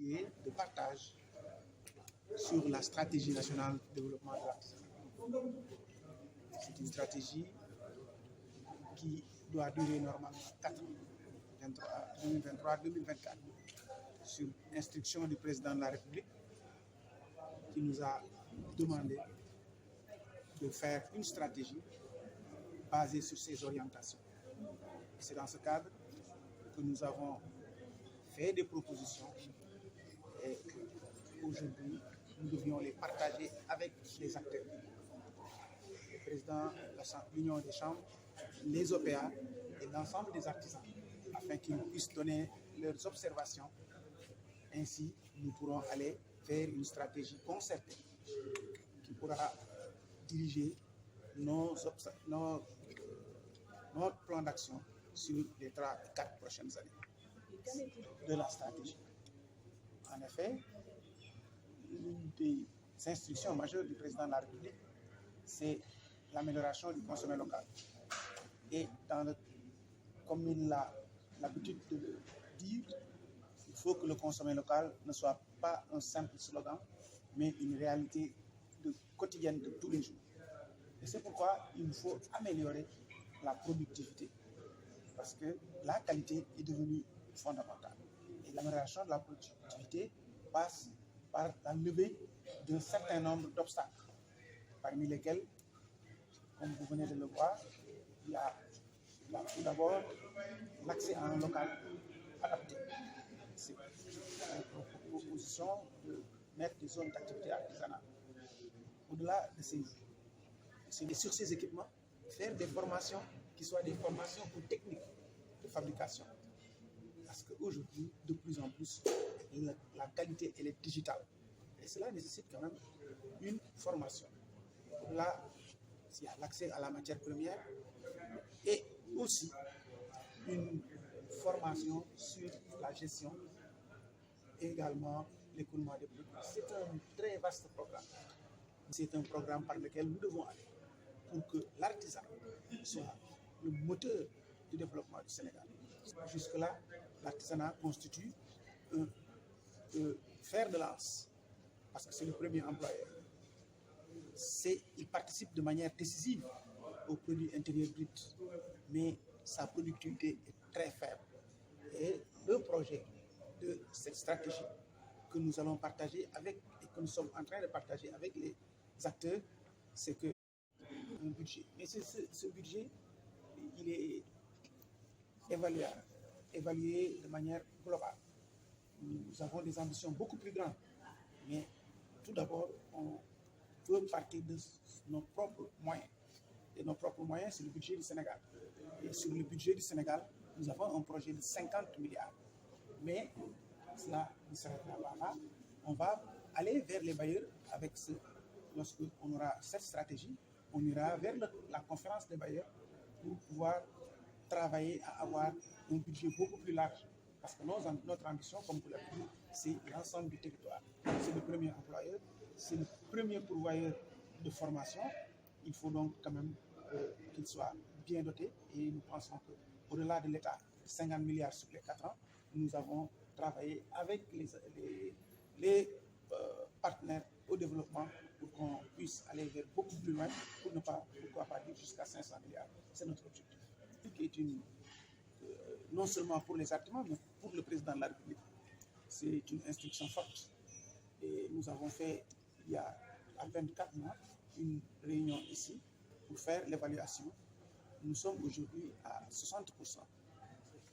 et de partage sur la stratégie nationale de développement de l'artisanat. C'est une stratégie qui doit durer normalement 4 ans, 2023-2024, sur instruction du président de la République, qui nous a demandé de faire une stratégie basée sur ces orientations. C'est dans ce cadre que nous avons fait des propositions et aujourd'hui, nous devions les partager avec les acteurs. Le président de l'Union des chambres, les OPA et l'ensemble des artisans, afin qu'ils puissent donner leurs observations. Ainsi, nous pourrons aller vers une stratégie concertée qui pourra diriger notre plan d'action sur les 4 prochaines années de la stratégie. En effet, l'une des instructions majeures du président de la République, c'est l'amélioration du consommé local. Et comme il a l'habitude de le dire, il faut que le consommé local ne soit pas un simple slogan, mais une réalité quotidienne de tous les jours. Et c'est pourquoi il faut améliorer la productivité, parce que la qualité est devenue fondamentale. Et l'amélioration de la productivité passe par la levée d'un certain nombre d'obstacles, parmi lesquels, comme vous venez de le voir, il y a tout d'abord l'accès à un local adapté. C'est une proposition de mettre des zones d'activité artisanale. Au-delà de sur ces équipements, faire des formations qui soient des formations ou techniques de fabrication. Parce qu'aujourd'hui, de plus en plus, la qualité elle est digitale. Et cela nécessite quand même une formation. Là, il y a l'accès à la matière première et aussi une formation sur la gestion et également l'écoulement des produits. C'est un très vaste programme. C'est un programme par lequel nous devons aller pour que l'artisanat soit le moteur du développement du Sénégal. Jusque-là, l'artisanat constitue un fer de lance, parce que c'est le premier employeur. Il participe de manière décisive au produit intérieur brut, mais sa productivité est très faible. Et le projet de cette stratégie que nous allons partager avec, et que nous sommes en train de partager avec les acteurs, c'est que un budget. Mais ce budget, il est évalué de manière globale. Nous avons des ambitions beaucoup plus grandes, mais tout d'abord, on veut partir de nos propres moyens. Et nos propres moyens, c'est le budget du Sénégal. Et sur le budget du Sénégal, nous avons un projet de 50 milliards. Mais cela ne s'arrêtera pas là. On va aller vers les bailleurs avec lorsqu'on aura cette stratégie, on ira vers la conférence des bailleurs pour pouvoir travailler à avoir un budget beaucoup plus large. Parce que notre ambition, comme vous l'avez dit, c'est l'ensemble du territoire. C'est le premier employeur, c'est le premier pourvoyeur de formation. Il faut donc quand même qu'il soit bien doté. Et nous pensons qu'au-delà de l'État, 50 milliards sur les 4 ans, nous avons travaillé avec les partenaires au développement pour qu'on puisse aller vers beaucoup plus loin, pour ne pas, pourquoi pas dire jusqu'à 500 milliards. C'est notre objectif. Qui est non seulement pour les artisans, mais pour le président de la République. C'est une instruction forte. Et nous avons fait, il y a à 24 mois, une réunion ici pour faire l'évaluation. Nous sommes aujourd'hui à 60%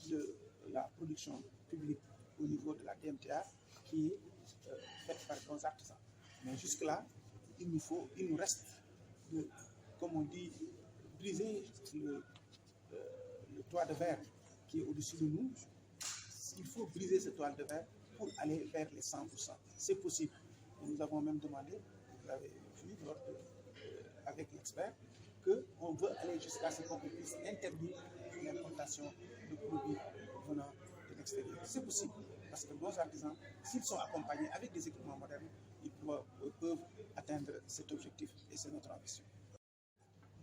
de la production publique au niveau de la DMTA qui est faite par nos artisans. Mais jusque-là, il nous reste de, comme on dit, briser le toit de verre qui est au-dessus de nous. Il faut briser ce toile de verre pour aller vers les 100%. C'est possible. Et nous avons même demandé, vous l'avez vu avec l'expert, qu'on veut aller jusqu'à ce qu'on puisse interdire l'importation de produits venant de l'extérieur. C'est possible, parce que nos artisans, s'ils sont accompagnés avec des équipements modernes, ils peuvent atteindre cet objectif, et c'est notre ambition.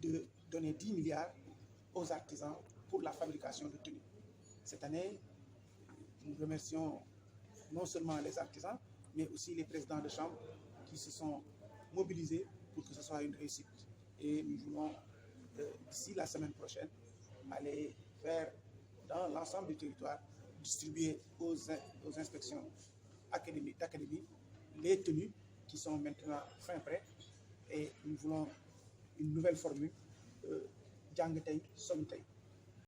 De donner 10 milliards aux artisans pour la fabrication de tenues. Cette année, nous remercions non seulement les artisans, mais aussi les présidents de chambre qui se sont mobilisés pour que ce soit une réussite. Et nous voulons, d'ici la semaine prochaine, aller faire dans l'ensemble du territoire, distribuer aux inspections d'académie les tenues qui sont maintenant fin prêts. Et nous voulons une nouvelle formule, Jàng Tey Solu Tey.